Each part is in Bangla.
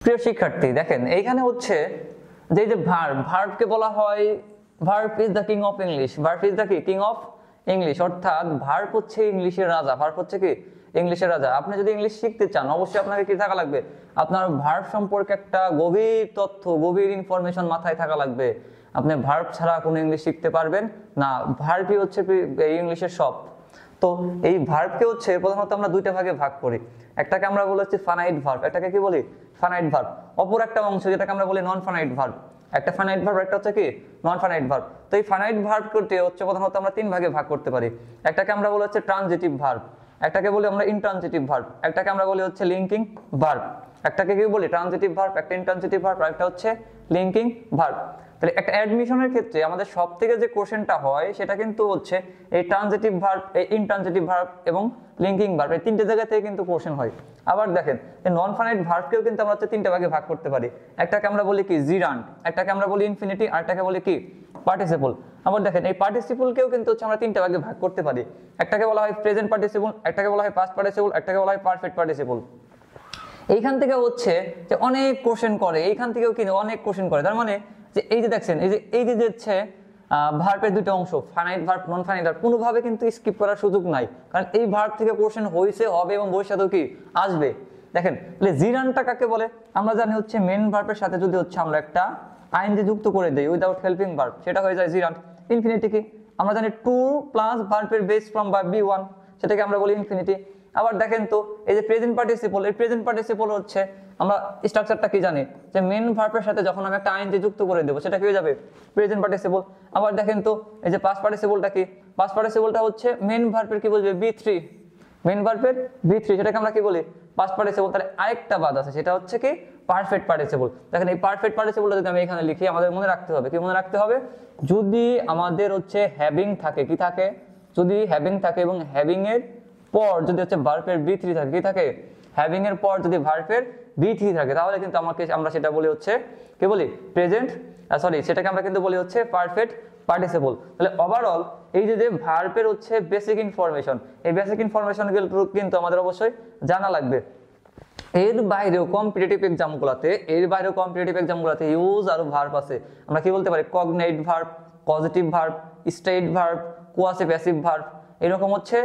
প্রিয় শিক্ষার্থী দেখেন এইখানে হচ্ছে যে এই যে ভার্বকে বলা হয় verb is the king of English. Verb is the king of English, অর্থাৎ ভার্ব হচ্ছে ইংলিশের রাজা। ভার্ব হচ্ছে কি ইংলিশের রাজা। আপনি যদি ইংলিশ শিখতে চান অবশ্যই আপনাকে কি থাকা লাগবে, আপনার ভার্ব সম্পর্কে একটা গভীর তথ্য, গভীর ইনফরমেশন মাথায় থাকা লাগবে। আপনি ভার্ব ছাড়া কোনো ইংলিশ শিখতে পারবেন না। ভার্বই হচ্ছে ইংলিশের সব। তো এই ভার্বকে হচ্ছে প্রধানত আমরা দুইটা ভাগে ভাগ করি। একটাকে আমরা বলি হচ্ছে ফানাইট ভার্ব, একটাকে কি বলি ফানাইট ভার্ব। অপর একটা অংশ যেটাকে আমরা বলি নন ফানাইট ভার্ব। একটা ফানাইট ভার্ব, একটা হচ্ছে কি নন ফানাইট ভার্ব। তো এই ফানাইট ভার্ব করতে হচ্ছে প্রধানত আমরা তিন ভাগে ভাগ করতে পারি। একটাকে আমরা বলি হচ্ছে ট্রানজিটিভ ভার্ব, একটাকে বলি আমরা ইনট্রানজিটিভ ভার্ব, একটাকে আমরা বলি হচ্ছে লিঙ্কিং ভার্ব। একটাকে কি বলি ট্রানজিটিভ ভার্ব, একটা ইনট্রানজিটিভ ভার্ব, আর একটা হচ্ছে লিঙ্কিং ভার্ব। তাহলে একটা অ্যাডমিশনের ক্ষেত্রে আমাদের সব থেকে যে কোশ্চেনটা হয় সেটা কিন্তু হচ্ছে এই ট্রানজিটিভ ভার্ব, এই ইনট্রানজিটিভ ভার্ব এবং লিঙ্কিং ভার্ব, এই তিনটে জায়গা থেকে কিন্তু কোশ্চেন হয়। আবার দেখেন এই নন ফাইনাইট ভার্বকেও কিন্তু আমরা হচ্ছে তিনটা ভাগে ভাগ করতে পারি। একটাকে আমরা বলি কি জিরান্ড, একটাকে আমরা বলি ইনফিনিটি, আর একটাকে বলি কি পার্টিসিপল। আবার দেখেন এই পার্টিসিপলকেও কিন্তু হচ্ছে আমরা তিনটা ভাগে ভাগ করতে পারি। একটাকে বলা হয় প্রেজেন্ট পার্টিসিপল, একটাকে বলা হয় পাস্ট পার্টিসিপল, একটাকে বলা হয় পারফেক্ট পার্টিসিপল। এইখান থেকে হচ্ছে যে অনেক কোশ্চেন করে, এইখান থেকেও কিন্তু অনেক কোশ্চেন করে। তার মানে যে এই যে দেখছেন এই যে হচ্ছে ভার্বের দুটো অংশ finite verb, non finite verb, কোনোভাবে কিন্তু স্কিপ করার সুযোগ নাই, কারণ এই ভার্ব থেকে কোশ্চেন হয়েছে, হবে এবং ভবিষ্যতেও কি আসবে। দেখেন তাহলে জিরানটা কাকে বলে, আমরা জানি হচ্ছে মেন ভার্বের সাথে যদি হচ্ছে আমরা একটা আইএনজি যুক্ত করে দেই উইদাউট হেল্পিং ভার্ব, সেটা হয়ে যায় জিরান। ইনফিনিটি কি আমরা জানি টু প্লাস ভার্বের base form verb be one, সেটাকে আমরা বলি ইনফিনিটি। আবার দেখেন তো এই যে প্রেজেন্ট পার্টিসিপল, এই প্রেজেন্ট পার্টিসিপল হচ্ছে আমরা স্ট্রাকচারটা কি জানি যে মেন ভার্বের সাথে যখন আমি একটা আইএনজি যুক্ত করে দেব সেটা কি হয়ে যাবে প্রেজেন্ট পার্টিসিপল। আবার দেখেন তো এই যে পাস্ট পার্টিসিপলটা কি, পাস্ট পার্টিসিপলটা হচ্ছে মেন ভার্বের কি বলবে বি থ্রি, মেন ভার্বের বি থ্রি, সেটাকে আমরা কি বলি পাস্ট পার্টিসিপল। তাহলে আরেকটা বাদ আছে সেটা হচ্ছে কি পারফেক্ট পার্টিসিপল। দেখেন এই পারফেক্ট পার্টিসিপলটা যদি আমি এখানে লিখি আমাদের মনে রাখতে হবে, কি মনে রাখতে হবে, যদি আমাদের হচ্ছে হ্যাভিং থাকে, কি থাকে, যদি হ্যাভিং থাকে এবং হ্যাভিং এর পর যদি হচ্ছে ভার্বের বি থ্রি থাকে, কি থাকে হ্যাভিং এর পর যদি ভার্বের বি থ্রি থাকে, তাহলে কিন্তু আমরা সেটা বলি হচ্ছে কি বলি প্রেজেন্ট, সরি সেটাকে আমরা কিন্তু বলি হচ্ছে পারফেক্ট পার্টিসিপল। তাহলে ওভারঅল এই যে ভার্বের হচ্ছে বেসিক ইনফরমেশন, এই বেসিক ইনফরমেশন কিন্তু আমাদের অবশ্যই জানা লাগবে। এর বাইরেও কম্পিটিটিভ এক্সামগুলোতে ইউজ আর ভার্ব আছে। আমরা কি বলতে পারি cognate verb, positive verb, straight verb, quasi passive verb, এরকম হচ্ছে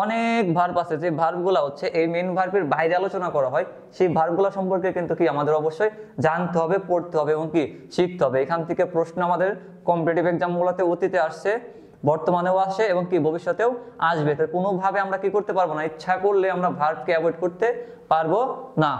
অনেক ভার্ব আছে যে ভার্বগুলো হচ্ছে এই মেন ভার্বের বাইরে আলোচনা করা হয়। সেই ভার্বগুলো সম্পর্কে কিন্তু কি আমাদের অবশ্যই জানতে হবে, পড়তে হবে এবং কি শিখতে হবে। এখান থেকে প্রশ্ন আমাদের কম্পিটিটিভ এক্সামগুলোতে অতীতে আসছে, বর্তমানেও আসে এবং কি ভবিষ্যতেও আসবে। তো কোনোভাবে আমরা কি করতে পারবো না, ইচ্ছা করলে আমরা ভার্বকে অ্যাভয়েড করতে পারবো না।